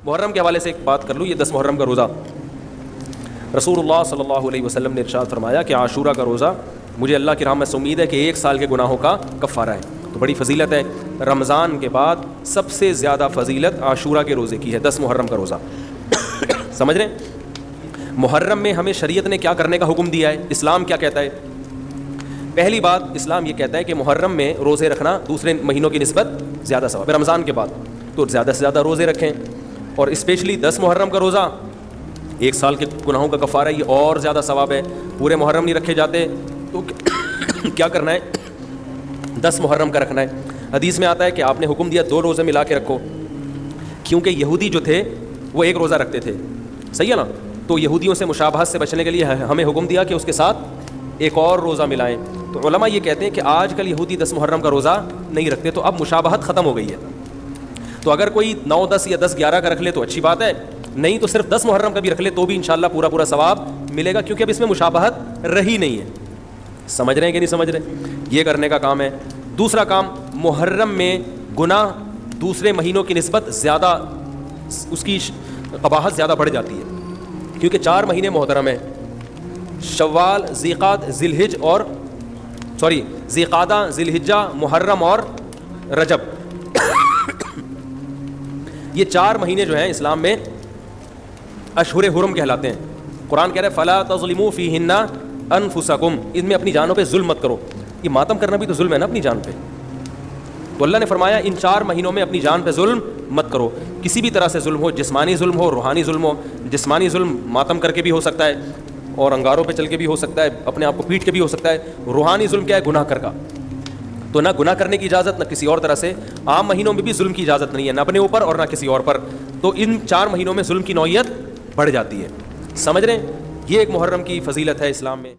محرم کے حوالے سے ایک بات کر لوں. یہ 10 محرم کا روزہ, رسول اللہ صلی اللہ علیہ وسلم نے ارشاد فرمایا کہ عاشورہ کا روزہ مجھے اللہ کی رحمت سے امید ہے کہ 1 سال کے گناہوں کا کفارہ ہے. تو بڑی فضیلت ہے. رمضان کے بعد سب سے زیادہ فضیلت عاشورہ کے روزے کی ہے, 10 محرم کا روزہ. سمجھ رہے ہیں؟ محرم میں ہمیں شریعت نے کیا کرنے کا حکم دیا ہے, اسلام کیا کہتا ہے؟ پہلی بات, اسلام یہ کہتا ہے کہ محرم میں روزے رکھنا دوسرے مہینوں کی نسبت زیادہ ثواب ہے. رمضان کے بعد تو زیادہ سے زیادہ روزے رکھیں, اور اسپیشلی 10 محرم کا روزہ 1 سال کے گناہوں کا کفارہ ہے, یہ اور زیادہ ثواب ہے. پورے محرم نہیں رکھے جاتے تو کیا کرنا ہے, 10 محرم کا رکھنا ہے. حدیث میں آتا ہے کہ آپ نے حکم دیا 2 روزے ملا کے رکھو, کیونکہ یہودی جو تھے وہ 1 روزہ رکھتے تھے, صحیح ہے نا. تو یہودیوں سے مشابہت سے بچنے کے لیے ہمیں حکم دیا کہ اس کے ساتھ ایک اور روزہ ملائیں. تو علماء یہ کہتے ہیں کہ آج کل یہودی 10 محرم کا روزہ نہیں رکھتے, تو اب مشابہت ختم ہو گئی ہے. تو اگر کوئی 9, 10 یا 10, 11 کا رکھ لے تو اچھی بات ہے, نہیں تو صرف 10 محرم کا بھی رکھ لے تو بھی انشاءاللہ پورا ثواب ملے گا, کیونکہ اب اس میں مشابہت رہی نہیں ہے. سمجھ رہے ہیں کہ نہیں سمجھ رہے؟ یہ کرنے کا کام ہے. دوسرا کام, محرم میں گناہ دوسرے مہینوں کی نسبت زیادہ, اس کی قباحت زیادہ بڑھ جاتی ہے, کیونکہ 4 مہینے محترم ہیں, شوال, ذیقعدہ, ذیالحجہ, محرم اور رجب. یہ 4 مہینے جو ہیں اسلام میں اشہر حرم کہلاتے ہیں. قرآن کہہ رہا ہے فلا تظلموا فیہن انفسکم, ان میں اپنی جانوں پہ ظلم مت کرو. یہ ماتم کرنا بھی تو ظلم ہے نا اپنی جان پہ. تو اللہ نے فرمایا ان 4 مہینوں میں اپنی جان پہ ظلم مت کرو. کسی بھی طرح سے ظلم ہو, جسمانی ظلم ہو, روحانی ظلم ہو. جسمانی ظلم ماتم کر کے بھی ہو سکتا ہے, اور انگاروں پہ چل کے بھی ہو سکتا ہے, اپنے آپ کو پیٹ کے بھی ہو سکتا ہے. روحانی ظلم کیا ہے؟ گناہ کر کا. تو نہ گناہ کرنے کی اجازت, نہ کسی اور طرح سے. عام مہینوں میں بھی ظلم کی اجازت نہیں ہے, نہ اپنے اوپر اور نہ کسی اور پر. تو ان 4 مہینوں میں ظلم کی نوعیت بڑھ جاتی ہے. سمجھ رہے ہیں؟ یہ ایک محرم کی فضیلت ہے اسلام میں.